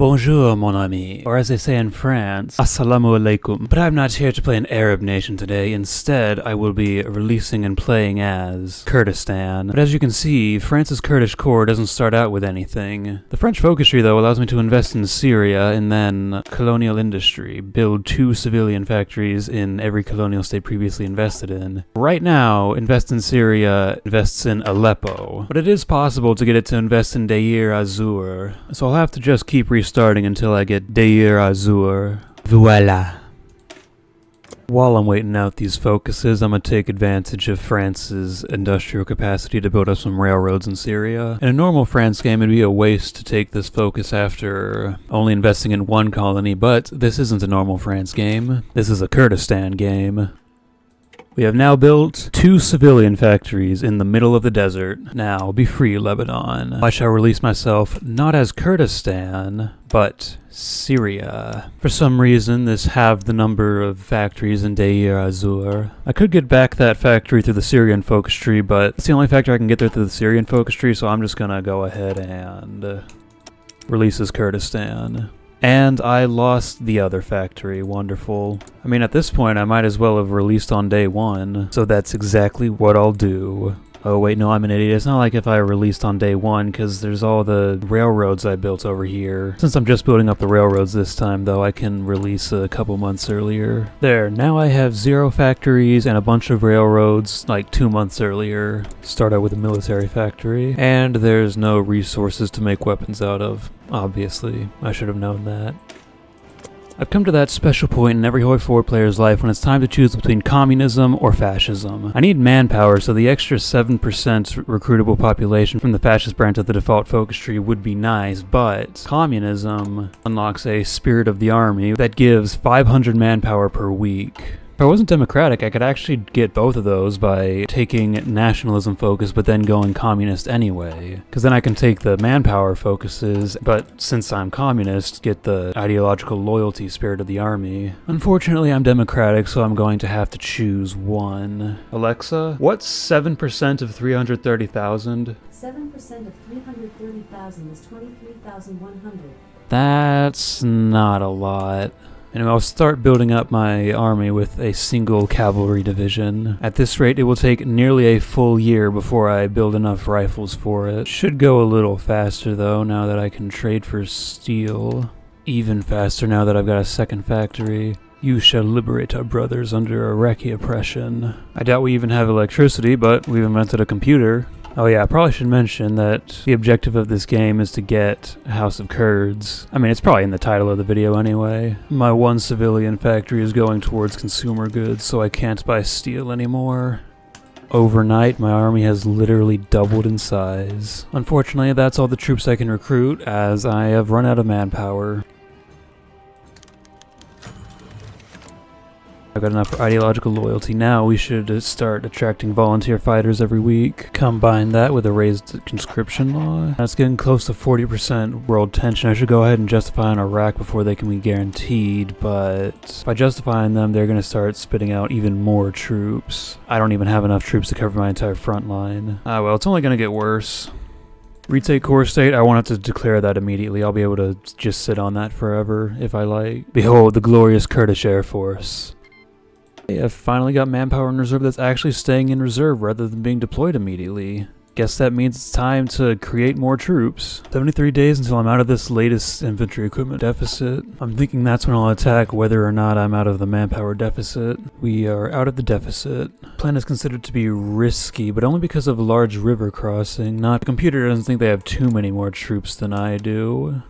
Bonjour, mon ami, or as they say in France, Assalamu alaikum. But I'm not here to play an Arab nation today. Instead, I will be releasing and playing as Kurdistan. But as you can see, France's Kurdish core doesn't start out with anything. The French focus tree, though, allows me to invest in Syria and then colonial industry, build 2 civilian factories in every colonial state previously invested in. Right now, invest in Syria invests in Aleppo, but it is possible to get it to invest in Deir az-Zor, so I'll have to just keep restarting until I get Deir az-Zor. Voila. While I'm waiting out these focuses, I'm going to take advantage of France's industrial capacity to build up some railroads in Syria. In a normal France game, it'd be a waste to take this focus after only investing in 1 colony, but this isn't a normal France game. This is a Kurdistan game. We have now built 2 civilian factories in the middle of the desert. Now, be free, Lebanon. I shall release myself not as Kurdistan, but Syria. For some reason, this halved the number of factories in Deir az-Zor. I could get back that factory through the Syrian focus tree, but it's the only factory I can get there through the Syrian focus tree, so I'm just gonna go ahead and release as Kurdistan. And I lost the other factory. Wonderful. I mean, at this point, I might as well have released on day 1. So that's exactly what I'll do. Oh wait, no, I'm an idiot. It's not like if I released on day 1, because there's all the railroads I built over here. Since I'm just building up the railroads this time, though, I can release a couple months earlier. There, now I have 0 factories and a bunch of railroads, like 2 months earlier. Start out with a military factory. And there's no resources to make weapons out of. Obviously, I should have known that. I've come to that special point in every HoI4 player's life when it's time to choose between communism or fascism. I need manpower, so the extra 7% recruitable population from the fascist branch of the default focus tree would be nice, but communism unlocks a spirit of the army that gives 500 manpower per week. If I wasn't democratic, I could actually get both of those by taking nationalism focus but then going communist anyway. Because then I can take the manpower focuses, but since I'm communist, get the ideological loyalty spirit of the army. Unfortunately, I'm democratic, so I'm going to have to choose one. Alexa, what's 7% of 330,000? 7% of 330,000 is 23,100. That's not a lot. Anyway, I'll start building up my army with a single cavalry division. At this rate, it will take nearly a full year before I build enough rifles for it. Should go a little faster though, now that I can trade for steel. Even faster now that I've got a second factory. You shall liberate our brothers under Iraqi oppression. I doubt we even have electricity, but we've invented a computer. Oh yeah, I probably should mention that the objective of this game is to get House of Kurds. I mean, it's probably in the title of the video anyway. My 1 civilian factory is going towards consumer goods, so I can't buy steel anymore. Overnight, my army has literally doubled in size. Unfortunately, that's all the troops I can recruit, as I have run out of manpower. I've got enough for ideological loyalty. Now we should start attracting volunteer fighters every week. Combine that with a raised conscription law. That's getting close to 40% world tension. I should go ahead and justify on Iraq before they can be guaranteed, but by justifying them, they're going to start spitting out even more troops. I don't even have enough troops to cover my entire front line. Well, it's only going to get worse. Retake core state, I won't have to declare that immediately. I'll be able to just sit on that forever if I like. Behold, the glorious Kurdish Air Force. I've finally got manpower in reserve that's actually staying in reserve rather than being deployed immediately. Guess that means it's time to create more troops. 73 days until I'm out of this latest infantry equipment deficit. I'm thinking that's when I'll attack whether or not I'm out of the manpower deficit. We are out of the deficit. Plan is considered to be risky, but only because of a large river crossing. Not the computer doesn't think they have too many more troops than I do.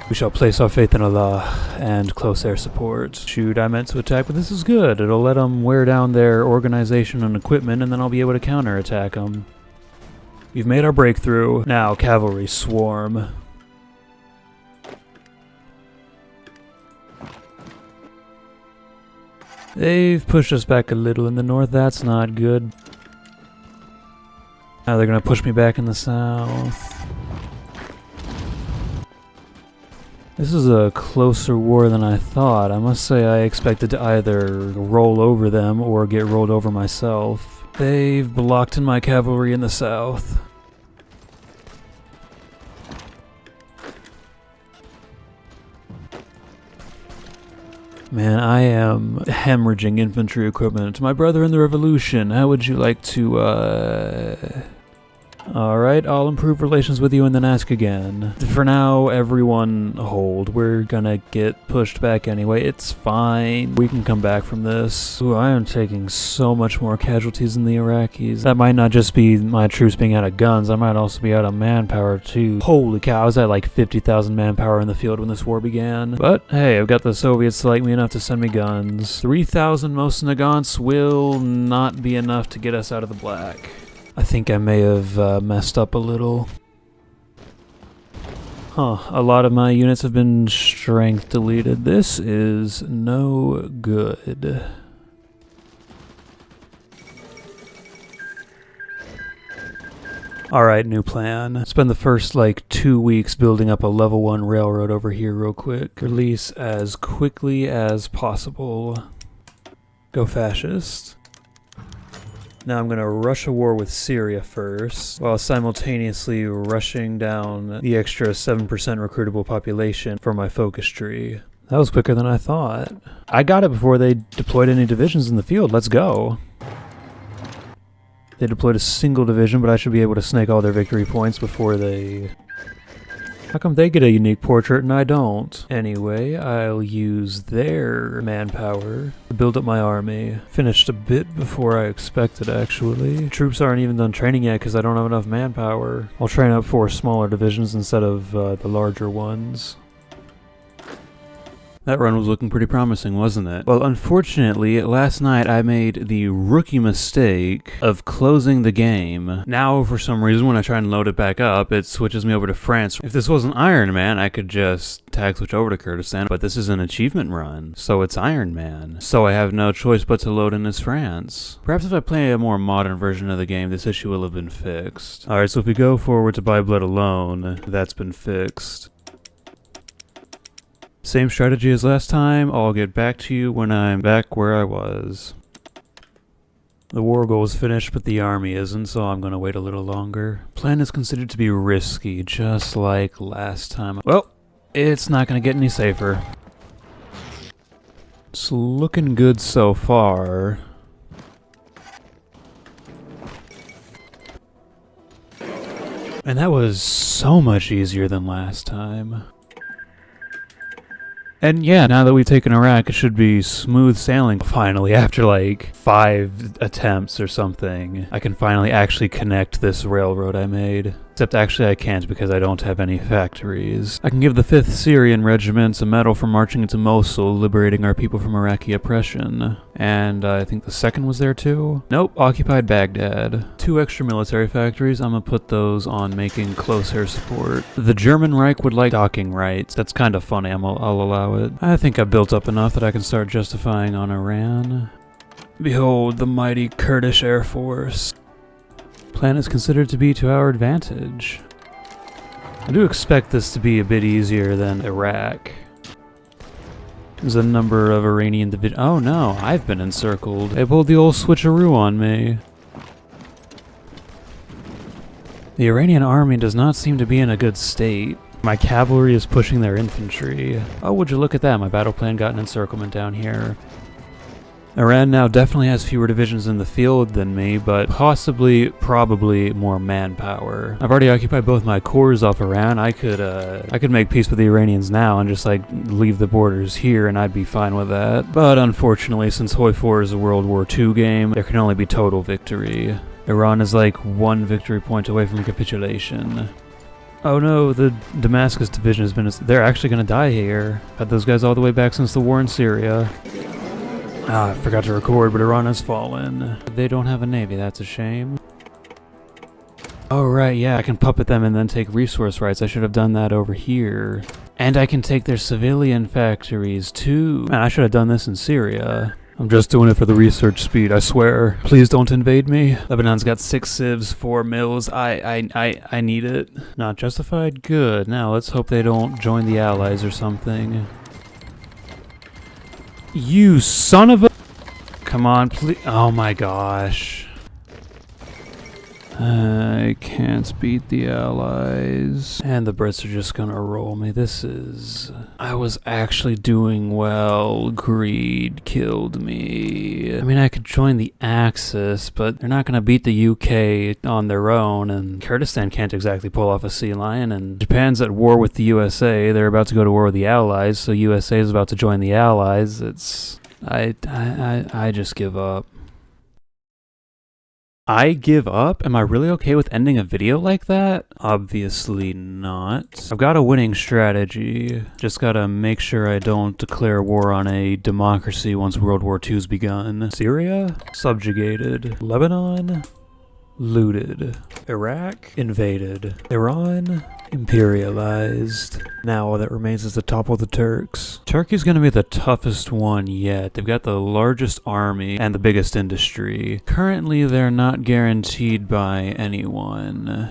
We shall place our faith in Allah and close air support. Shoot, I meant to attack, but this is good. It'll let them wear down their organization and equipment, and then I'll be able to counterattack them. We've made our breakthrough. Now, cavalry swarm. They've pushed us back a little in the north. That's not good. Now they're gonna push me back in the south. This is a closer war than I thought. I must say I expected to either roll over them or get rolled over myself. They've blocked in my cavalry in the south. Man, I am hemorrhaging infantry equipment. My brother in the revolution, how would you like to, Alright, I'll improve relations with you and then ask again. For now, everyone hold. We're gonna get pushed back anyway. It's fine. We can come back from this. Ooh, I am taking so much more casualties than the Iraqis. That might not just be my troops being out of guns. I might also be out of manpower too. Holy cow, I was at like 50,000 manpower in the field when this war began. But hey, I've got the Soviets to like me enough to send me guns. 3,000 most Nagants will not be enough to get us out of the black. I think I may have messed up a little. Huh, a lot of my units have been strength deleted. This is no good. Alright, new plan. Spend the first like 2 weeks building up a level 1 railroad over here real quick. Release as quickly as possible. Go fascist. Now I'm going to rush a war with Syria first, while simultaneously rushing down the extra 7% recruitable population for my focus tree. That was quicker than I thought. I got it before they deployed any divisions in the field. Let's go. They deployed a single division, but I should be able to snake all their victory points before they... How come they get a unique portrait and I don't? Anyway, I'll use their manpower to build up my army. Finished a bit before I expected, actually. Troops aren't even done training yet because I don't have enough manpower. I'll train up 4 smaller divisions instead of the larger ones. That run was looking pretty promising, wasn't it? Well, unfortunately, last night I made the rookie mistake of closing the game. Now, for some reason, when I try and load it back up, it switches me over to France. If this wasn't Iron Man, I could just tag switch over to Kurdistan, but this is an achievement run, so it's Iron Man. So I have no choice but to load in as France. Perhaps if I play a more modern version of the game, this issue will have been fixed. Alright, so if we go forward to By Blood Alone, that's been fixed. Same strategy as last time. I'll get back to you when I'm back where I was. The war goal is finished, but the army isn't, so I'm gonna wait a little longer. Plan is considered to be risky, just like last time. Well, it's not gonna get any safer. It's looking good so far. And that was so much easier than last time. And yeah, now that we've taken Iraq, it should be smooth sailing. Finally, after like 5 attempts or something, I can finally actually connect this railroad I made. Except actually I can't because I don't have any factories. I can give the 5th Syrian Regiment a medal for marching into Mosul, liberating our people from Iraqi oppression. And I think the 2nd was there too? Nope, occupied Baghdad. 2 extra military factories, I'm gonna put those on making close air support. The German Reich would like docking rights. That's kind of funny, I'll allow it. I think I've built up enough that I can start justifying on Iran. Behold the mighty Kurdish Air Force. Plan is considered to be to our advantage. I do expect this to be a bit easier than Iraq. There's a number of Iranian divisions. Oh no, I've been encircled. They pulled the old switcheroo on me. The Iranian army does not seem to be in a good state. My cavalry is pushing their infantry. Oh, would you look at that, my battle plan got an encirclement down here. Iran now definitely has fewer divisions in the field than me, but probably more manpower. I've already occupied both my cores off Iran. I could make peace with the Iranians now and just like leave the borders here and I'd be fine with that. But unfortunately, since HoI4 is a World War II game, there can only be total victory. Iran is like 1 victory point away from capitulation. Oh no, the Damascus division has been... They're actually gonna die here. Had those guys all the way back since the war in Syria. Ah, I forgot to record, but Iran has fallen. They don't have a navy, that's a shame. Oh right, yeah, I can puppet them and then take resource rights. I should have done that over here. And I can take their civilian factories too. Man, I should have done this in Syria. I'm just doing it for the research speed, I swear. Please don't invade me. Lebanon's got 6 civs, 4 mills. I need it. Not justified? Good. Now let's hope they don't join the Allies or something. You son of a... Come on, please. Oh my gosh. I can't beat the Allies. And the Brits are just gonna roll me. I was actually doing well. Greed killed me. I mean, I could join the Axis, but they're not gonna beat the UK on their own, and Kurdistan can't exactly pull off a sea lion, and Japan's at war with the USA. They're about to go to war with the Allies, so USA is about to join the Allies. I just give up. I give up? Am I really okay with ending a video like that? Obviously not. I've got a winning strategy. Just gotta make sure I don't declare war on a democracy once World War II's begun. Syria? Subjugated. Lebanon? Looted. Iraq? Invaded. Iran? Imperialized. Now all that remains is to topple the Turks. Turkey's gonna be the toughest one yet. They've got the largest army and the biggest industry. Currently, they're not guaranteed by anyone.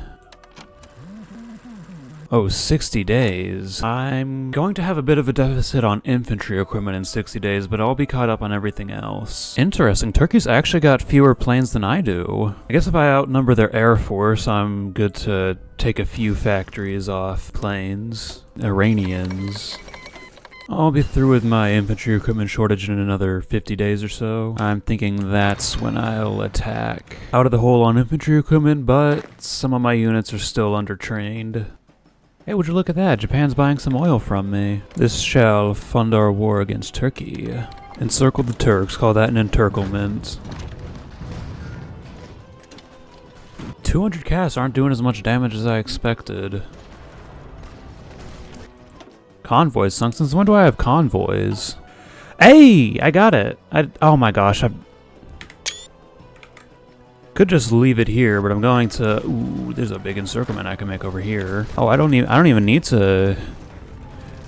Oh, 60 days. I'm going to have a bit of a deficit on infantry equipment in 60 days, but I'll be caught up on everything else. Interesting, Turkey's actually got fewer planes than I do. I guess if I outnumber their air force, I'm good to take a few factories off planes. Iranians. I'll be through with my infantry equipment shortage in another 50 days or so. I'm thinking that's when I'll attack. Out of the hole on infantry equipment, but some of my units are still undertrained. Hey, would you look at that? Japan's buying some oil from me. This shall fund our war against Turkey. Encircle the Turks, call that an encirclement. 200 casts aren't doing as much damage as I expected. Convoys sunk. Since when do I have convoys? Hey! I got it! Oh my gosh, I could just leave it here, but I'm going to... Ooh, there's a big encirclement I can make over here. Oh, I don't even need to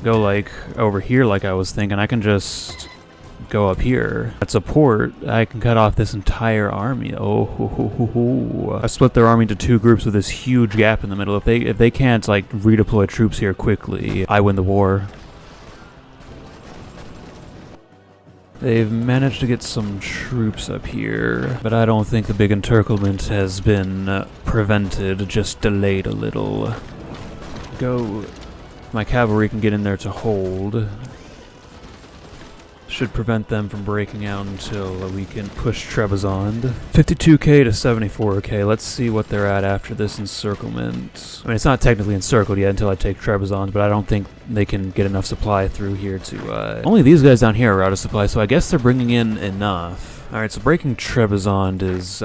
go, like, over here like I was thinking. I can just go up here. At support, I can cut off this entire army. Oh, ho, ho, ho, ho. I split their army into two groups with this huge gap in the middle. If they can't, like, redeploy troops here quickly, I win the war. They've managed to get some troops up here, but I don't think the big encirclement has been prevented, just delayed a little. My cavalry can get in there to hold. Should prevent them from breaking out until we can push Trebizond. 52k to 74k. Let's see what they're at after this encirclement. I mean, it's not technically encircled yet until I take Trebizond, but I don't think they can get enough supply through here to... Only these guys down here are out of supply, so I guess they're bringing in enough. Alright, so breaking Trebizond is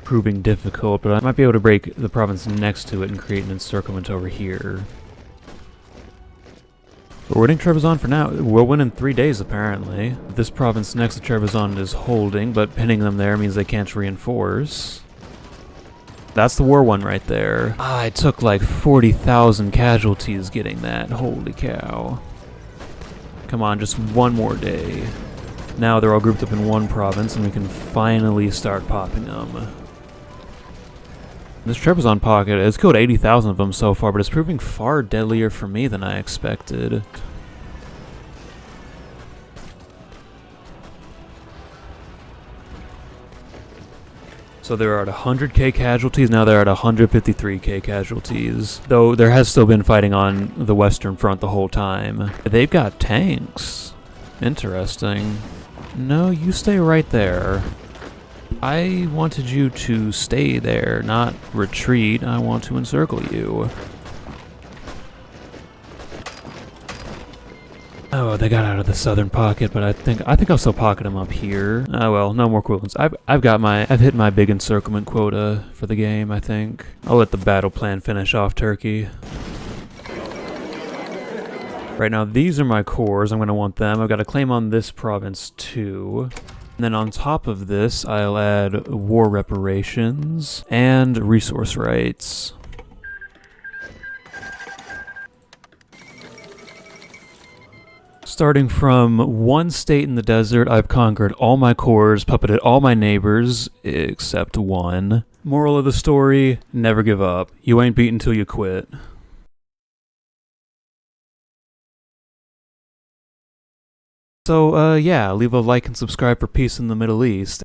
proving difficult, but I might be able to break the province next to it and create an encirclement over here. We're winning Trebizond for now. We'll win in 3 days, apparently. This province next to Trebizond is holding, but pinning them there means they can't reinforce. That's the war one right there. Ah, I took like 40,000 casualties getting that. Holy cow. Come on, just one more day. Now they're all grouped up in one province, and we can finally start popping them. This Trebizond pocket has killed 80,000 of them so far, but it's proving far deadlier for me than I expected. So they're at 100k casualties, now they're at 153k casualties. Though there has still been fighting on the Western Front the whole time. They've got tanks. Interesting. No, you stay right there. I wanted you to stay there, not retreat. I want to encircle you. Oh, they got out of the southern pocket, but I think I'll still pocket them up here. Oh well, no more equivalents. I've hit my big encirclement quota for the game, I think. I'll let the battle plan finish off Turkey. Right now, these are my cores. I'm going to want them. I've got a claim on this province too. And then on top of this, I'll add war reparations and resource rights. Starting from one state in the desert, I've conquered all my cores, puppeted all my neighbors, except one. Moral of the story, never give up. You ain't beaten till you quit. So, yeah, leave a like and subscribe for peace in the Middle East.